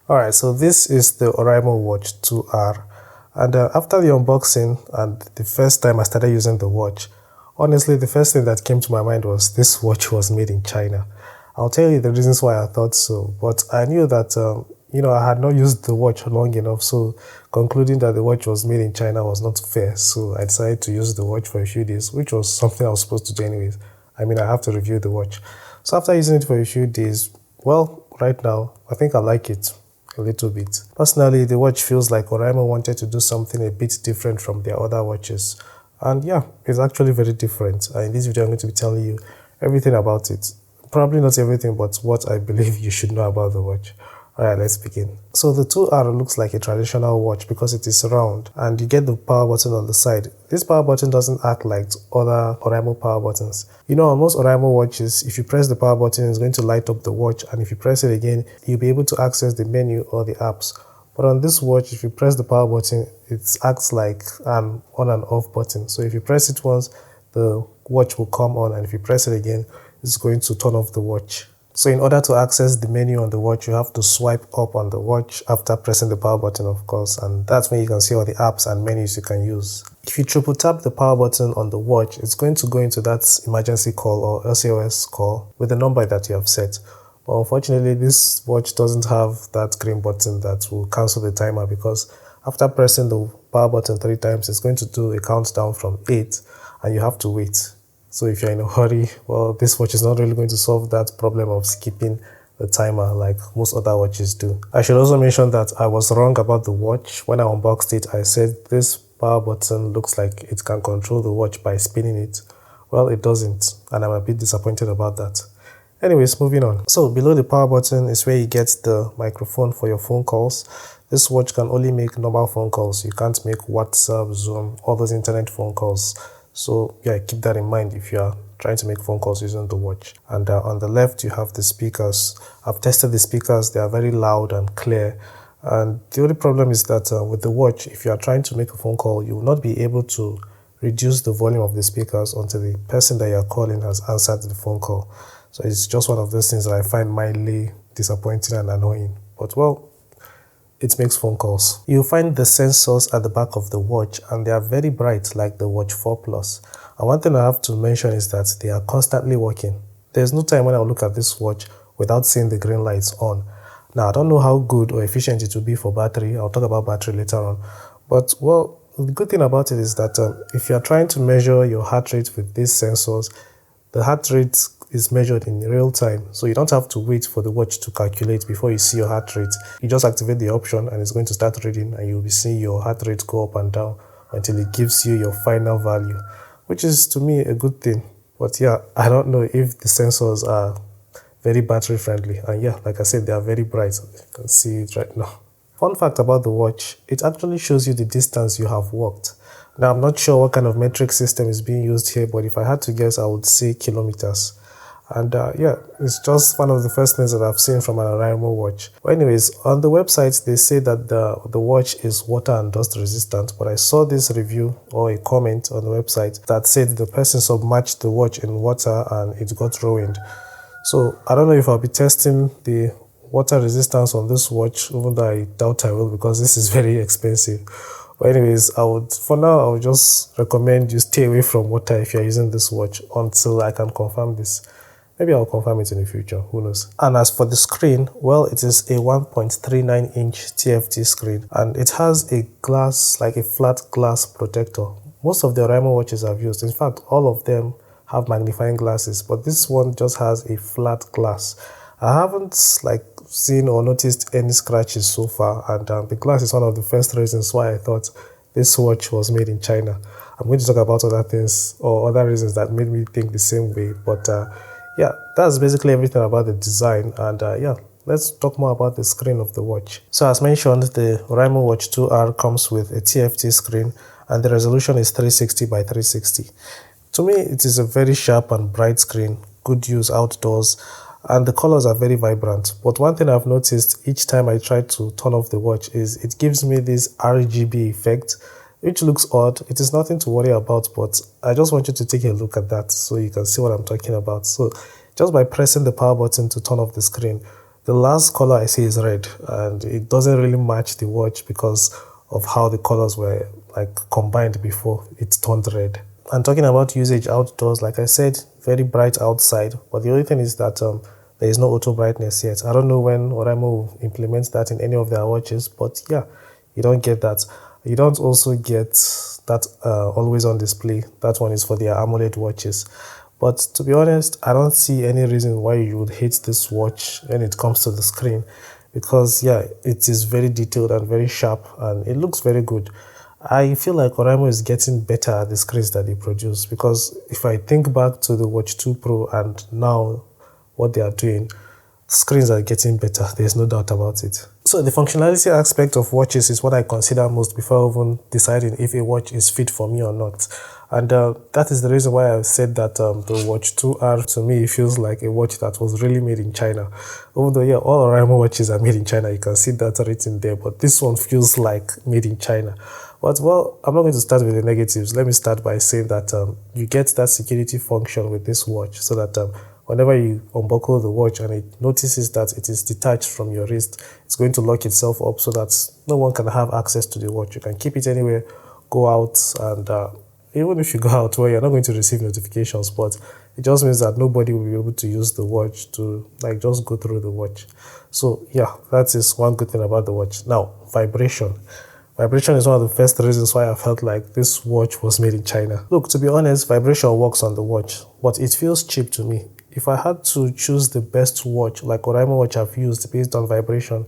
Alright, so this is the Oraimo Watch 2R, and after the unboxing and the first time I started using the watch, honestly the first thing that came to my mind was this watch was made in China. I'll tell you the reasons why I thought so, but I knew that I had not used the watch long enough, so concluding that the watch was made in China was not fair, so I decided to use the watch for a few days, which was something I was supposed to do anyways. I mean, I have to review the watch. So after using it for a few days, well, right now, I think I like it a little bit. Personally, the watch feels like Oraimo wanted to do something a bit different from their other watches. And yeah, it's actually very different. In this video, I'm going to be telling you everything about it. Probably not everything, but what I believe you should know about the watch. Alright, let's begin. So the 2R looks like a traditional watch because it is round and you get the power button on the side. This power button doesn't act like other Oraimo power buttons. You know, on most Oraimo watches, if you press the power button, it's going to light up the watch, and if you press it again, you'll be able to access the menu or the apps. But on this watch, if you press the power button, it acts like an on and off button. So if you press it once, the watch will come on, and if you press it again, it's going to turn off the watch. So in order to access the menu on the watch, you have to swipe up on the watch after pressing the power button, of course, and that's when you can see all the apps and menus you can use. If you triple tap the power button on the watch, it's going to go into that emergency call or SOS call with the number that you have set. But unfortunately, this watch doesn't have that green button that will cancel the timer, because after pressing the power button 3 times, it's going to do a countdown from 8 and you have to wait. So if you're in a hurry, well, this watch is not really going to solve that problem of skipping the timer like most other watches do. I should also mention that I was wrong about the watch. When I unboxed it, I said this power button looks like it can control the watch by spinning it. Well, it doesn't, and I'm a bit disappointed about that. Anyways, moving on. So below the power button is where you get the microphone for your phone calls. This watch can only make normal phone calls. You can't make WhatsApp, Zoom, all those internet phone calls. So yeah, keep that in mind if you are trying to make phone calls using the watch. And on the left, you have the speakers. I've tested the speakers. They are very loud and clear. And the only problem is that with the watch, if you are trying to make a phone call, you will not be able to reduce the volume of the speakers until the person that you are calling has answered the phone call. So it's just one of those things that I find mildly disappointing and annoying. But well, it makes phone calls. You'll find the sensors at the back of the watch, and they are very bright like the Watch 4 Plus. And one thing I have to mention is that they are constantly working. There's no time when I look at this watch without seeing the green lights on. Now, I don't know how good or efficient it will be for battery. I'll talk about battery later on. But well, the good thing about it is that if you're trying to measure your heart rate with these sensors, the heart rate is measured in real time, so you don't have to wait for the watch to calculate before you see your heart rate. You just activate the option and it's going to start reading, and you'll be seeing your heart rate go up and down until it gives you your final value, which is to me a good thing. But yeah, I don't know if the sensors are very battery friendly, and yeah, like I said, they are very bright. You can see it right now. Fun fact about the watch, it actually shows you the distance you have walked. Now, I'm not sure what kind of metric system is being used here, but if I had to guess, I would say kilometers. And yeah, it's just one of the first things that I've seen from an Oraimo watch. But anyways, on the website, they say that the watch is water and dust resistant, but I saw this review or a comment on the website that said the person submerged the watch in water and it got ruined. So I don't know if I'll be testing the water resistance on this watch, even though I doubt I will, because this is very expensive. But anyways, for now, I would just recommend you stay away from water if you're using this watch until I can confirm this. Maybe I'll confirm it in the future, who knows. And as for the screen, well, it is a 1.39-inch TFT screen, and it has a glass, like a flat glass protector. Most of the Oraimo watches I've used, in fact, all of them have magnifying glasses, but this one just has a flat glass. I haven't seen or noticed any scratches so far, and the glass is one of the first reasons why I thought this watch was made in China. I'm going to talk about other things or other reasons that made me think the same way, but yeah, that's basically everything about the design, and yeah, let's talk more about the screen of the watch. So as mentioned, the Oraimo Watch 2R comes with a TFT screen, and the resolution is 360 by 360. To me, it is a very sharp and bright screen, good use outdoors, and the colors are very vibrant. But one thing I've noticed each time I try to turn off the watch is it gives me this RGB effect, which looks odd. It is nothing to worry about, but I just want you to take a look at that so you can see what I'm talking about. So just by pressing the power button to turn off the screen, The last color I see is red, and it doesn't really match the watch because of how the colors were like combined before it turned red. And talking about usage outdoors, like I said, very bright outside, but the only thing is that there is no auto brightness yet. I don't know when Oraimo will implement that in any of their watches, but yeah, you don't get that. You don't also get that always on display. That one is for their AMOLED watches. But to be honest, I don't see any reason why you would hate this watch when it comes to the screen, because yeah, it is very detailed and very sharp, and it looks very good. I feel like Oraimo is getting better at the screens that they produce, because if I think back to the Watch 2 Pro and now what they are doing, screens are getting better. There's no doubt about it. So the functionality aspect of watches is what I consider most before even deciding if a watch is fit for me or not. And that is the reason why I said that the Watch 2R to me feels like a watch that was really made in China. Even though, yeah, all Oraimo watches are made in China, you can see that written there, but this one feels like made in China. But well, I'm not going to start with the negatives. Let me start by saying that you get that security function with this watch, so that whenever you unbuckle the watch and it notices that it is detached from your wrist, it's going to lock itself up so that no one can have access to the watch. You can keep it anywhere, go out, and even if you go out where you're not going to receive notifications, but it just means that nobody will be able to use the watch to like just go through the watch. So yeah, that is one good thing about the watch. Now, vibration. Vibration is one of the first reasons why I felt like this watch was made in China. Look, to be honest, vibration works on the watch, but it feels cheap to me. If I had to choose the best watch, like Oraimo watch I've used based on vibration,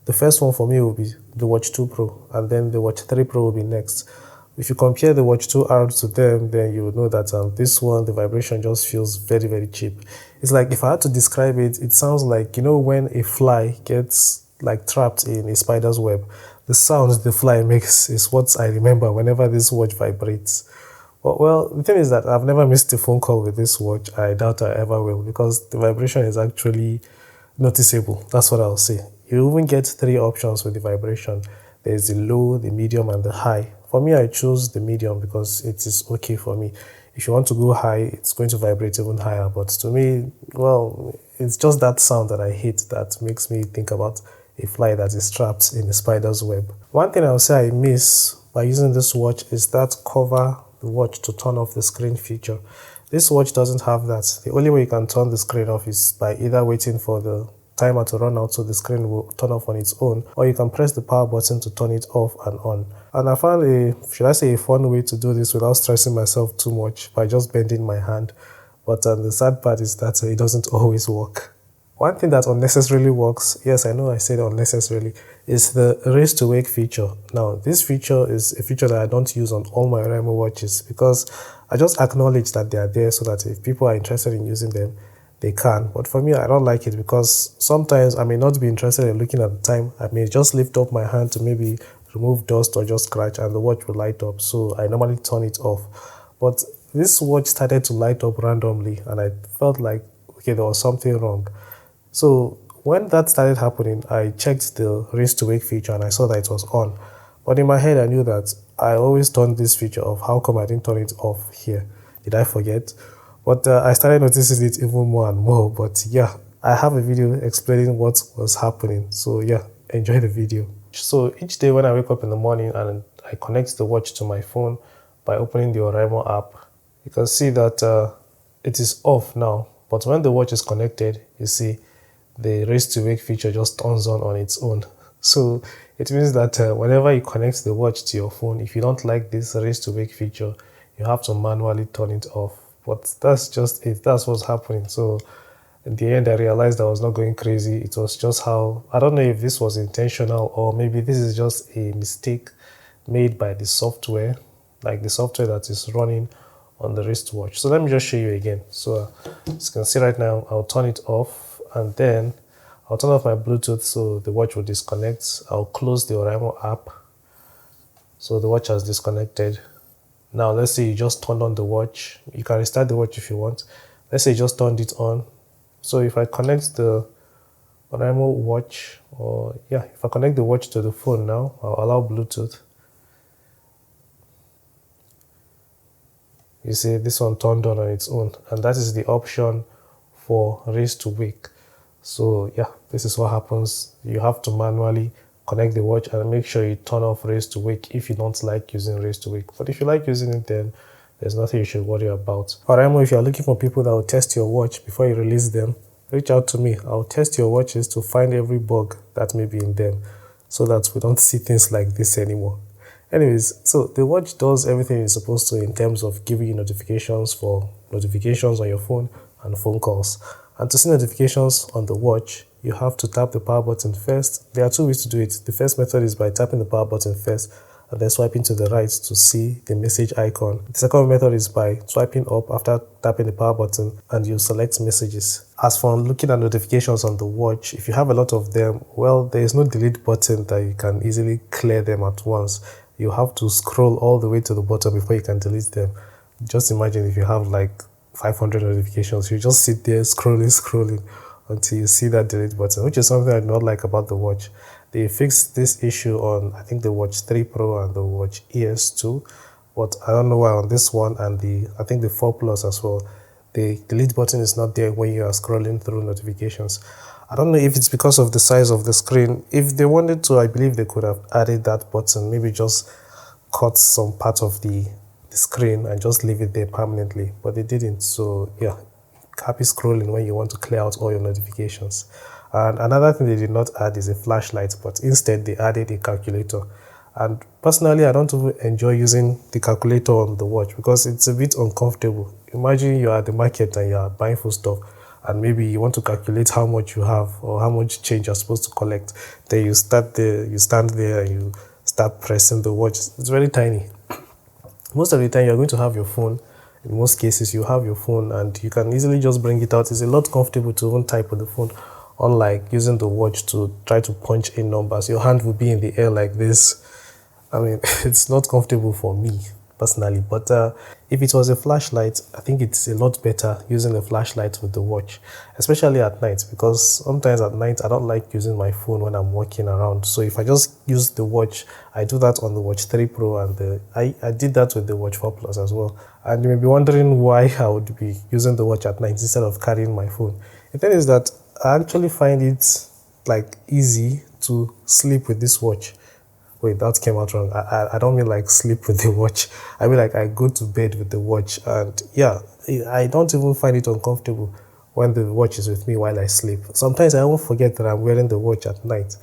the first one for me will be the Watch 2 Pro, and then the Watch 3 Pro will be next. If you compare the Watch 2R to them, then you will know that this one, the vibration just feels very, very cheap. It's like, if I had to describe it, it sounds like, you know, when a fly gets like trapped in a spider's web, the sound the fly makes is what I remember whenever this watch vibrates. Well, the thing is that I've never missed a phone call with this watch. I doubt I ever will, because the vibration is actually noticeable. That's what I'll say. You even get 3 options with the vibration. There's the low, the medium, and the high. For me, I chose the medium because it is okay for me. If you want to go high, it's going to vibrate even higher. But to me, well, it's just that sound that I hate that makes me think about a fly that is trapped in a spider's web. One thing I'll say I miss by using this watch is that cover the watch to turn off the screen feature. This watch doesn't have that. The only way you can turn the screen off is by either waiting for the timer to run out so the screen will turn off on its own, or you can press the power button to turn it off and on. And I found a fun way to do this without stressing myself too much by just bending my hand. But the sad part is that it doesn't always work. One thing that unnecessarily works, yes, I know I said unnecessarily, is the raise to wake feature. Now, this feature is a feature that I don't use on all my Oraimo watches, because I just acknowledge that they are there so that if people are interested in using them, they can. But for me, I don't like it, because sometimes I may not be interested in looking at the time. I may just lift up my hand to maybe remove dust or just scratch, and the watch will light up. So I normally turn it off. But this watch started to light up randomly, and I felt like, okay, there was something wrong. So when that started happening, I checked the raise to wake feature and I saw that it was on. But in my head, I knew that I always turned this feature off. How come I didn't turn it off here? Did I forget? But I started noticing it even more and more. But yeah, I have a video explaining what was happening. So yeah, enjoy the video. So each day when I wake up in the morning and I connect the watch to my phone by opening the Oraimo app, you can see that it is off now. But when the watch is connected, you see the raise to wake feature just turns on its own. So it means that whenever you connect the watch to your phone, if you don't like this raise to wake feature, you have to manually turn it off. But that's just it. That's what's happening. So in the end, I realized I was not going crazy. It was just how, I don't know if this was intentional or maybe this is just a mistake made by the software, like the software that is running on the wristwatch. So let me just show you again. So as you can see right now, I'll turn it off, and then I'll turn off my Bluetooth so the watch will disconnect. I'll close the Oraimo app. So the watch has disconnected. Now let's say you just turned on the watch. You can restart the watch if you want. Let's say you just turned it on. So if I connect the Oraimo watch, or yeah, if I connect the watch to the phone now, I'll allow Bluetooth. You see this one turned on its own, and that is the option for raise to wake. So yeah, this is what happens. You have to manually connect the watch and make sure you turn off raise to wake if you don't like using raise to wake. But if you like using it, then there's nothing you should worry about. Oraimo, if you're looking for people that will test your watch before you release them, reach out to me. I'll test your watches to find every bug that may be in them so that we don't see things like this anymore. Anyways, so the watch does everything it's supposed to in terms of giving you notifications on your phone and phone calls. And to see notifications on the watch, you have to tap the power button first. There are two ways to do it. The first method is by tapping the power button first and then swiping to the right to see the message icon. The second method is by swiping up after tapping the power button and you select messages. As for looking at notifications on the watch, if you have a lot of them, well, there is no delete button that you can easily clear them at once. You have to scroll all the way to the bottom before you can delete them. Just imagine if you have like 500 notifications, you just sit there scrolling until you see that delete button, which is something I do not like about the watch. They fixed this issue on, I think, the Watch 3 Pro and the Watch ES2, but I don't know why on this one and I think the 4 Plus as well, the delete button is not there when you are scrolling through notifications. I don't know if it's because of the size of the screen. If they wanted to, I believe they could have added that button, maybe just cut some part of the screen and just leave it there permanently, but they didn't. So yeah, happy scrolling when you want to clear out all your notifications. And another thing they did not add is a flashlight, but instead they added a calculator. And personally, I don't even enjoy using the calculator on the watch because it's a bit uncomfortable. Imagine you are at the market and you are buying food stuff and maybe you want to calculate how much you have or how much change you're supposed to collect. Then you stand there and you start pressing the watch. It's very tiny. Most of the time you're going to have your phone. In most cases you have your phone and you can easily just bring it out. It's a lot comfortable to even type with the phone, unlike using the watch to try to punch in numbers. Your hand will be in the air like this. I mean, it's not comfortable for me personally, but if it was a flashlight, I think it's a lot better using a flashlight with the watch, especially at night, because sometimes at night I don't like using my phone when I'm walking around. So if I just use the watch, I do that on the Watch 3 Pro and I did that with the Watch 4 Plus as well. And you may be wondering why I would be using the watch at night instead of carrying my phone. The thing is that I actually find it like easy to sleep with this watch. Wait, that came out wrong. I don't mean like sleep with the watch. I mean like I go to bed with the watch and yeah, I don't even find it uncomfortable when the watch is with me while I sleep. Sometimes I won't forget that I'm wearing the watch at night,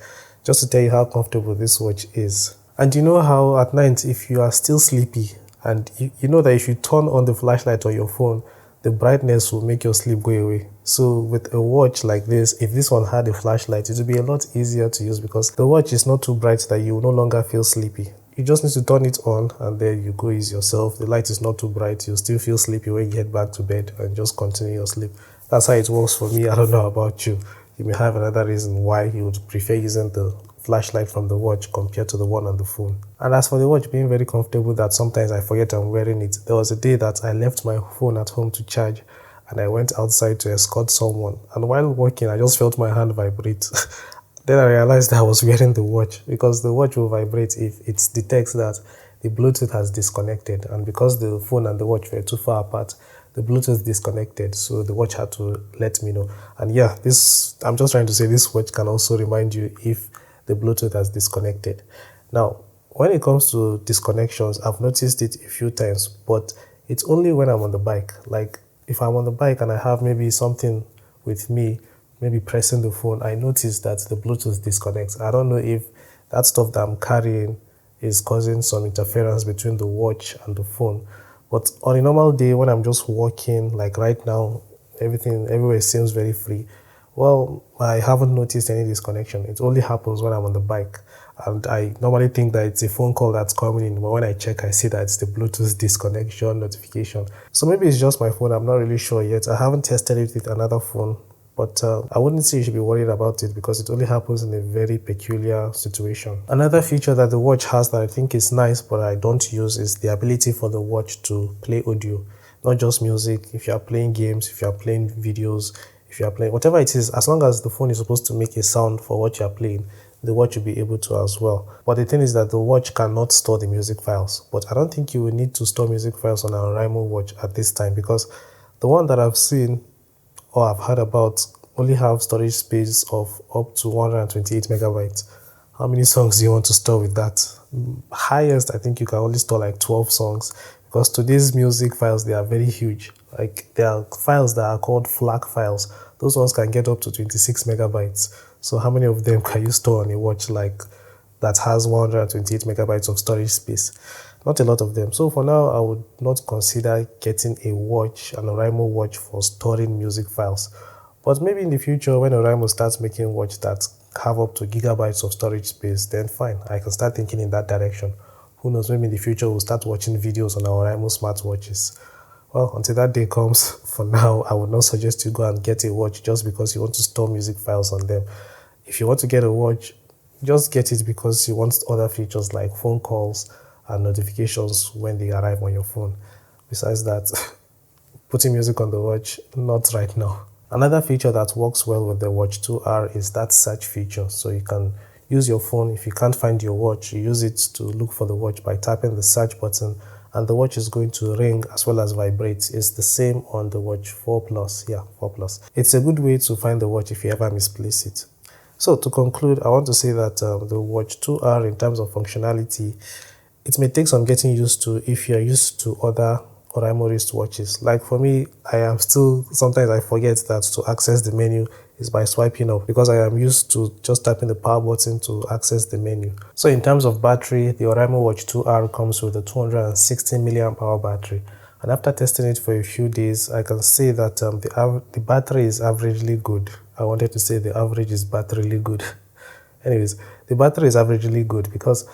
just to tell you how comfortable this watch is. And you know how at night, if you are still sleepy and you know that if you turn on the flashlight on your phone, the brightness will make your sleep go away. So with a watch like this, if this one had a flashlight, it would be a lot easier to use because the watch is not too bright that you will no longer feel sleepy. You just need to turn it on and then you go ease yourself. The light is not too bright. You'll still feel sleepy when you get back to bed and just continue your sleep. That's how it works for me. I don't know about you. You may have another reason why you would prefer using the flashlight from the watch compared to the one on the phone. And as for the watch being very comfortable that sometimes I forget I'm wearing it, there was a day that I left my phone at home to charge and I went outside to escort someone, and while walking I just felt my hand vibrate. Then I realized that I was wearing the watch because the watch will vibrate if it detects that the Bluetooth has disconnected, and because the phone and the watch were too far apart, the Bluetooth disconnected, so the watch had to let me know. And yeah, I'm just trying to say this watch can also remind you if the Bluetooth has disconnected. Now, when it comes to disconnections, I've noticed it a few times, but it's only when I'm on the bike. Like if I'm on the bike and I have maybe something with me, maybe pressing the phone, I notice that the Bluetooth disconnects. I don't know if that stuff that I'm carrying is causing some interference between the watch and the phone. But on a normal day, when I'm just walking, like right now, everywhere seems very free. Well, I haven't noticed any disconnection. It only happens when I'm on the bike. And I normally think that it's a phone call that's coming in, but when I check, I see that it's the Bluetooth disconnection notification. So maybe it's just my phone. I'm not really sure yet. I haven't tested it with another phone, but I wouldn't say you should be worried about it because it only happens in a very peculiar situation. Another feature that the watch has that I think is nice, but I don't use, is the ability for the watch to play audio, not just music. If you are playing games, if you are playing videos, if you are playing whatever it is, as long as the phone is supposed to make a sound for what you are playing, the watch will be able to as well. But the thing is that the watch cannot store the music files. But I don't think you will need to store music files on an Oraimo watch at this time, because the one that I've seen or I've heard about only have storage space of up to 128 megabytes. How many songs do you want to store with that? Highest, I think you can only store like 12 songs, because today's music files, they are very huge. Like, there are files that are called FLAC files. Those ones can get up to 26 megabytes. So how many of them can you store on a watch like that has 128 megabytes of storage space? Not a lot of them. So for now, I would not consider getting a watch, an Oraimo watch, for storing music files. But maybe in the future, when Oraimo starts making watch that have up to gigabytes of storage space, then fine, I can start thinking in that direction. Who knows, maybe in the future we'll start watching videos on our Oraimo smartwatches. Well, until that day comes, for now, I would not suggest you go and get a watch just because you want to store music files on them. If you want to get a watch, just get it because you want other features like phone calls and notifications when they arrive on your phone. Besides that, putting music on the watch, not right now. Another feature that works well with the Watch 2R is that search feature. So you can use your phone. If you can't find your watch, you use it to look for the watch by tapping the search button, and the watch is going to ring as well as vibrate. It's the same on the Watch 4 Plus. Yeah, 4 Plus. It's a good way to find the watch if you ever misplace it. So to conclude, I want to say that the Watch 2R, in terms of functionality, it may take some getting used to if you're used to other Oraimo wristwatches. Like for me, sometimes I forget that to access the menu is by swiping up, because I am used to just tapping the power button to access the menu. So in terms of battery, the Oraimo Watch 2R comes with a 260 milliamp hour battery. And after testing it for a few days, I can say that the battery is averagely good. I wanted to say the average is batteryly good. Anyways, the battery is averagely good because,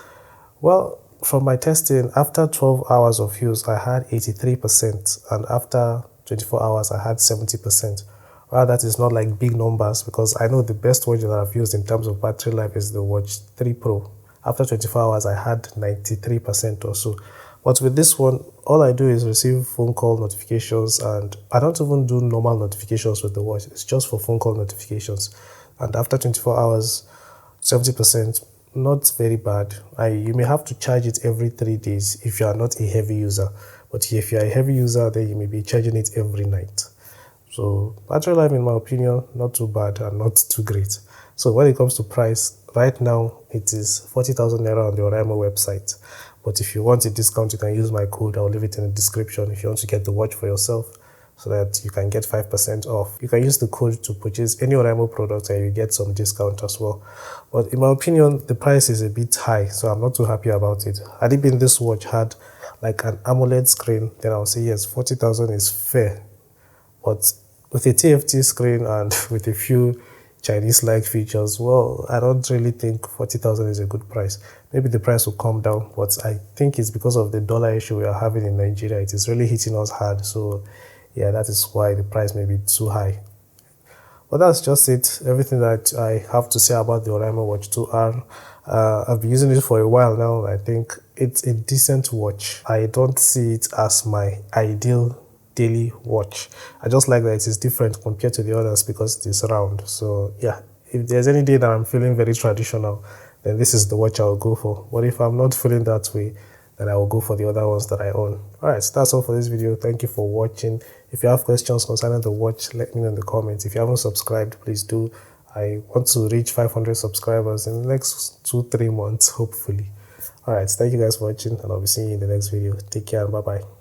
well, from my testing, after 12 hours of use, I had 83%, and after 24 hours, I had 70%. Well, that is not like big numbers, because I know the best watch that I've used in terms of battery life is the Watch 3 Pro. After 24 hours, I had 93% or so. But with this one, all I do is receive phone call notifications, and I don't even do normal notifications with the watch. It's just for phone call notifications. And after 24 hours, 70%. Not very bad. You may have to charge it every 3 days if you are not a heavy user. But if you are a heavy user, then you may be charging it every night. So battery life, in my opinion, not too bad and not too great. So when it comes to price, right now it is 40,000 naira on the Oraimo website. But if you want a discount, you can use my code. I'll leave it in the description if you want to get the watch for yourself, so that you can get 5% off. You can use the code to purchase any Oraimo product and you get some discount as well. But in my opinion, the price is a bit high, so I'm not too happy about it. Had it been this watch had like an AMOLED screen, then I'll say yes, 40,000 is fair. But with a TFT screen and with a few Chinese-like features, well, I don't really think 40,000 is a good price. Maybe the price will come down, but I think it's because of the dollar issue we are having in Nigeria. It is really hitting us hard, so yeah, that is why the price may be too high. But that's just it. Everything that I have to say about the Oraimo Watch 2R. I've been using it for a while now. I think it's a decent watch. I don't see it as my ideal daily watch. I just like that it is different compared to the others because it is round. So yeah, if there's any day that I'm feeling very traditional, then this is the watch I'll go for. But if I'm not feeling that way, then I will go for the other ones that I own. Alright, so that's all for this video. Thank you for watching. If you have questions concerning the watch, let me know in the comments. If you haven't subscribed, please do. I want to reach 500 subscribers in the next 2-3 months, hopefully. Alright, thank you guys for watching, and I'll be seeing you in the next video. Take care and bye-bye.